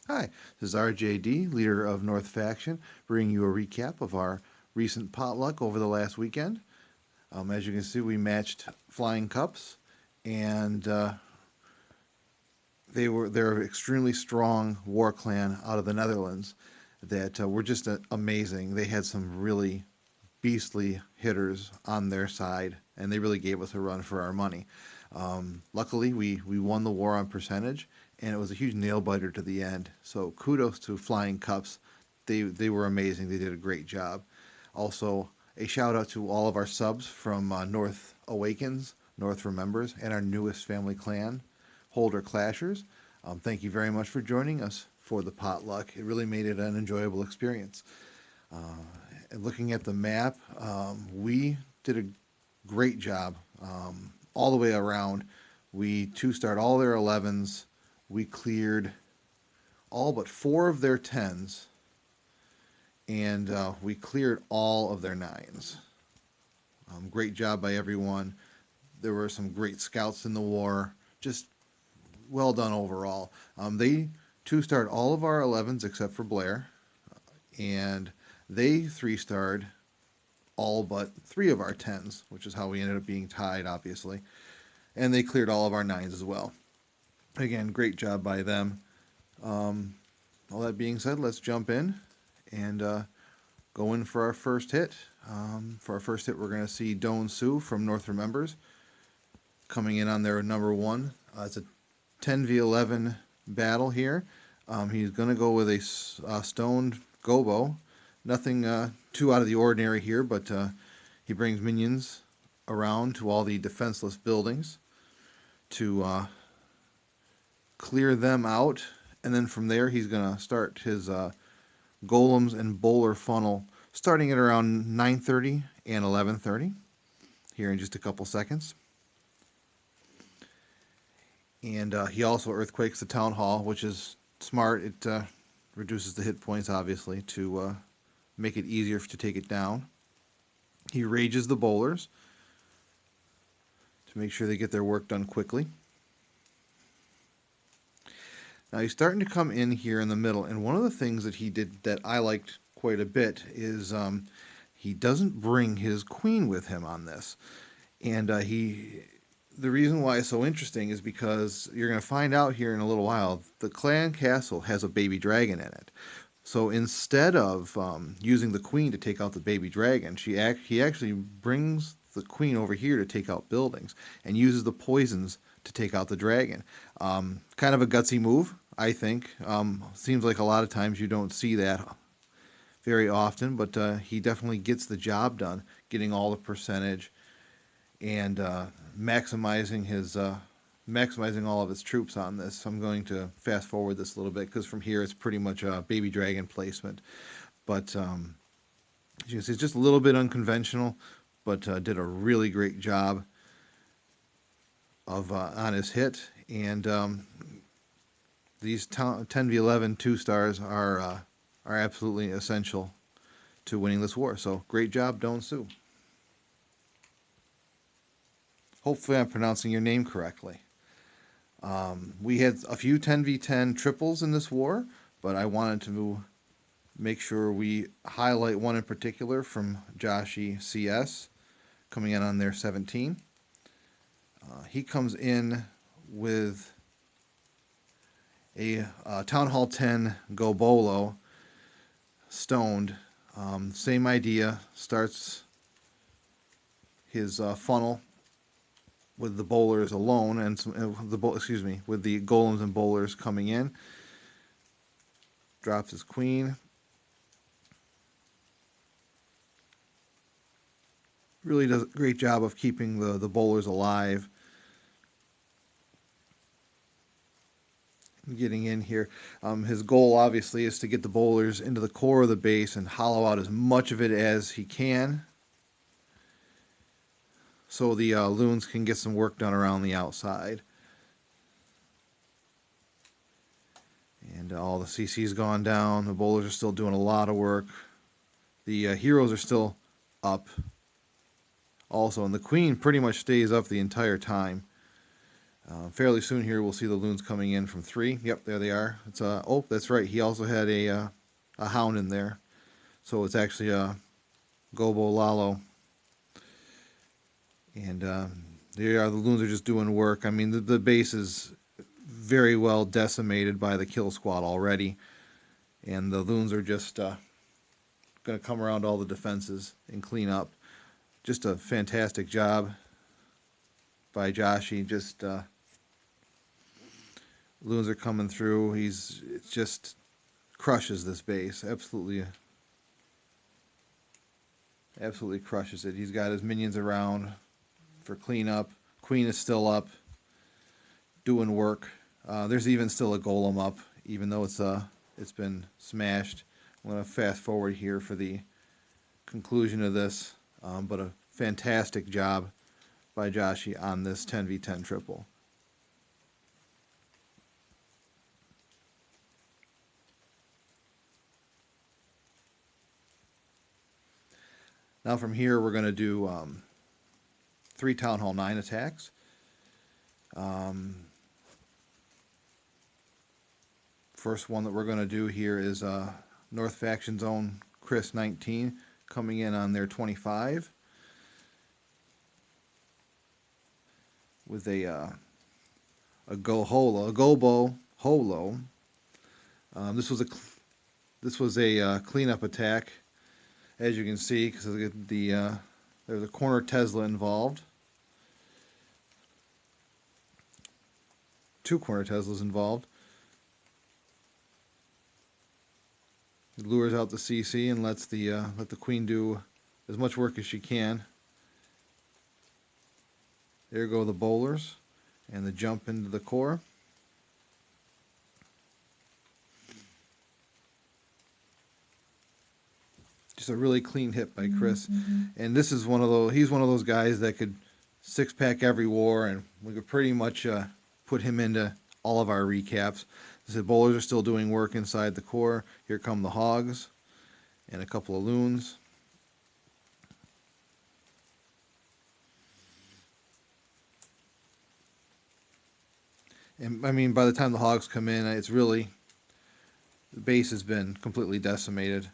Hi, this is RJD, leader of North Faction, bringing you a recap of our recent potluck over the last weekend. As you can see, we matched flying cups, and they're an extremely strong war clan out of the Netherlands that were just amazing. They had some really beastly hitters on their side, and they really gave us a run for our money. Luckily, we won the war on percentage, and it was a huge nail biter to the end. So kudos to Flying Cups. They were amazing. They did a great job. Also, a shout out to all of our subs from North Awakens, North Remembers, and our newest family clan, Holder Clashers. Thank you very much for joining us for the potluck. It really made it an enjoyable experience. Uh, Looking at the map, we did a great job all the way around. We two-starred all their 11s. We cleared all but 4 of their 10s, and we cleared all of their 9s. Great job by everyone. There were some great scouts in the war. Just well done overall. They two-starred all of our 11s except for Blair, and they three-starred all but 3 of our 10s, which is how we ended up being tied, obviously. And they cleared all of our 9s as well. Again, great job by them. All that being said, let's jump in and go in for our first hit. For our first hit, we're going to see Doan Su from North Remembers coming in on their number 1. It's a 10v11 battle here. He's going to go with a stoned gobo. Nothing too out of the ordinary here, but he brings minions around to all the defenseless buildings to clear them out, and then from there he's going to start his golems and bowler funnel starting at around 9:30 and 11:30 here in just a couple seconds. And he also earthquakes the Townhall, which is smart. It reduces the hit points, obviously, to make it easier to take it down. He rages the bowlers to make sure they get their work done quickly. Now he's starting to come in here in the middle, and one of the things that he did that I liked quite a bit is he doesn't bring his queen with him on this. And the reason why it's so interesting is because you're going to find out here in a little while, the clan castle has a baby dragon in it. So instead of using the queen to take out the baby dragon, he actually brings the queen over here to take out buildings and uses the poisons to take out the dragon. Kind of a gutsy move, I think. Seems like a lot of times you don't see that very often, but he definitely gets the job done, getting all the percentage and maximizing all of his troops on this. I'm going to fast forward this a little bit because from here it's pretty much a baby dragon placement. But as you can see, it's just a little bit unconventional, but did a really great job of on his hit. And these 10v11 2-stars are absolutely essential to winning this war. So great job, Don Su. Hopefully I'm pronouncing your name correctly. We had a few 10v10 triples in this war, but I wanted to make sure we highlight one in particular from Joshi CS, coming in on their 17. He comes in with a Townhall 10 Gobolo, stoned. Same idea, starts his funnel with the bowlers alone, and with the golems and bowlers coming in. Drops his queen. Really does a great job of keeping the bowlers alive. Getting in here. His goal obviously is to get the bowlers into the core of the base and hollow out as much of it as he can, so the loons can get some work done around the outside. And all the CC's gone down. The bowlers are still doing a lot of work. The heroes are still up also, and the queen pretty much stays up the entire time. Fairly soon here we'll see the loons coming in from 3. Yep, there they are. It's oh, that's right. He also had a hound in there, so it's actually a Gobo Lalo. And there are, the loons are just doing work. I mean, the base is very well decimated by the kill squad already, and the loons are just going to come around all the defenses and clean up. Just a fantastic job by Joshi. Just loons are coming through. It just crushes this base. Absolutely crushes it. He's got his minions around for cleanup. Queen is still up, doing work. There's even still a golem up, even though it's been smashed. I'm going to fast forward here for the conclusion of this, but a fantastic job by Joshi on this 10v10 triple. Now from here we're going to do 3 Townhall 9 attacks. First one that we're going to do here is North Faction Zone Chris 19 coming in on their 25 with a Gobo Holo. This was a cleanup attack, as you can see, because there's a corner Tesla involved. 2 corner Teslas involved. It lures out the CC and lets let the queen do as much work as she can. There go the bowlers and the jump into the core. Just a really clean hit by Chris. And this is he's one of those guys that could 6-pack every war, and we could pretty much put him into all of our recaps. The bowlers are still doing work inside the core. Here come the hogs and a couple of loons. And I mean, by the time the hogs come in, the base has been completely decimated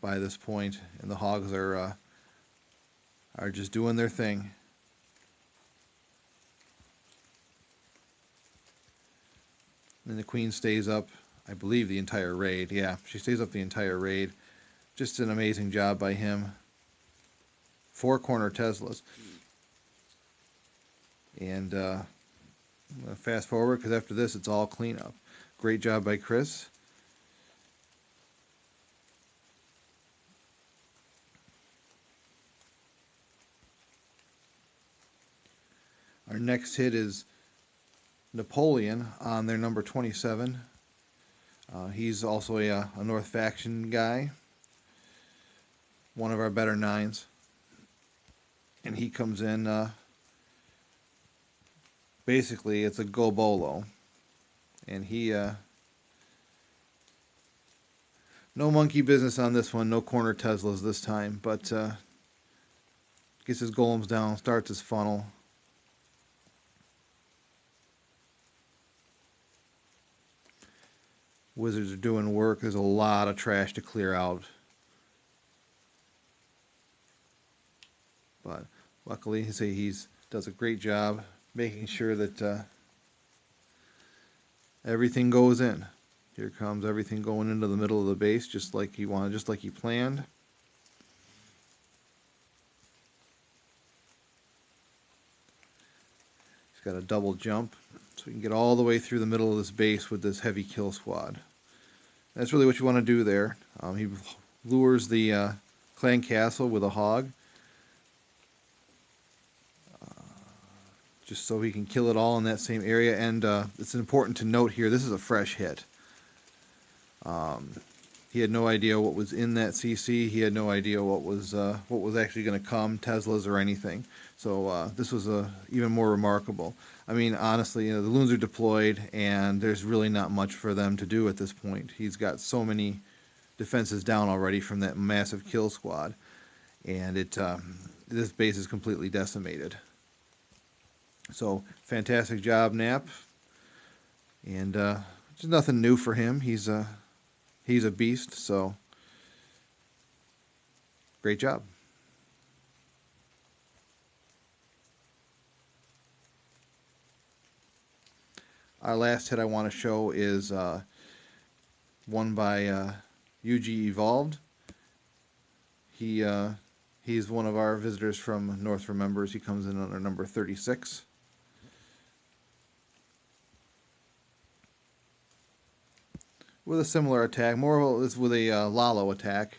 by this point, and the hogs are just doing their thing. And the queen stays up, I believe, the entire raid. Yeah, she stays up the entire raid. Just an amazing job by him. 4 corner Teslas. And I'm going to fast forward, because after this it's all cleanup. Great job by Chris. Our next hit is Napoleon on their number 27. He's also a North Faction guy, one of our better 9s, and he comes in. Basically, it's a Gobolo, and he no monkey business on this one. No corner Teslas this time, but gets his golems down, starts his funnel. Wizards are doing work. There's a lot of trash to clear out. But luckily, he does a great job making sure that everything goes in. Here comes everything going into the middle of the base, just like he wanted, just like he planned. He's got a double jump, so we can get all the way through the middle of this base with this heavy kill squad. That's really what you want to do there. He lures the clan castle with a hog, just so he can kill it all in that same area. And it's important to note here, this is a fresh hit. He had no idea what was in that CC. He had no idea what was actually going to come, Teslas or anything. So this was even more remarkable. I mean, honestly, the loons are deployed, and there's really not much for them to do at this point. He's got so many defenses down already from that massive kill squad, and this base is completely decimated. So fantastic job, Nap. And just nothing new for him. He's a beast. So great job. Our last hit I want to show is one by UG Evolved. He's one of our visitors from North Remembers. He comes in under number 36. With a similar attack, more with a Lalo attack,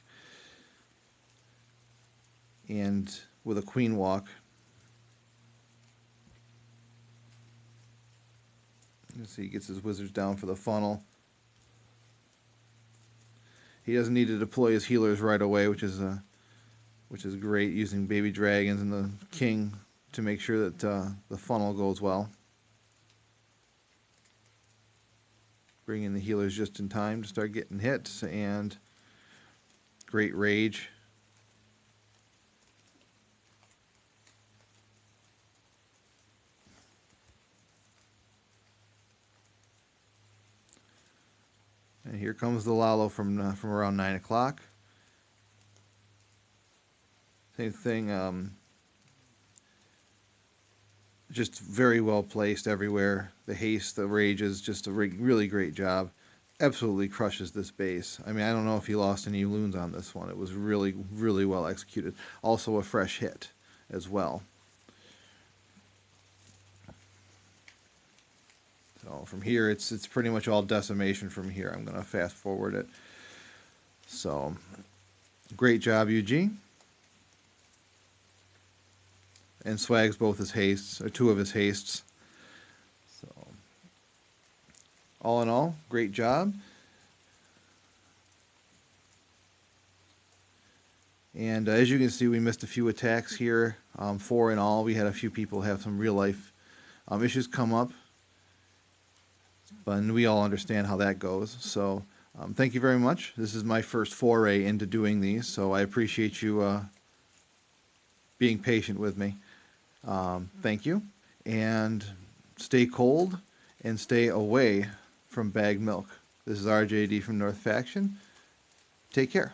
and with a Queen Walk. You see, he gets his wizards down for the funnel. He doesn't need to deploy his healers right away, which is great, using baby dragons and the king to make sure that the funnel goes well. Bring in the healers just in time to start getting hits, and great rage. And here comes the Lalo from around 9 o'clock. Same thing, just very well placed everywhere. The haste, the rage is just a really great job. Absolutely crushes this base. I mean, I don't know if he lost any loons on this one. It was really, really well executed. Also a fresh hit as well. So from here, it's pretty much all decimation from here. I'm going to fast forward it. So, great job, UG. And swags both his hastes, or 2 of his hastes. So, all in all, great job. And as you can see, we missed a few attacks here. 4 in all. We had a few people have some real life issues come up. But we all understand how that goes. So thank you very much. This is my first foray into doing these, so I appreciate you being patient with me. Thank you. And stay cold and stay away from bagged milk. This is RJD from North Faction. Take care.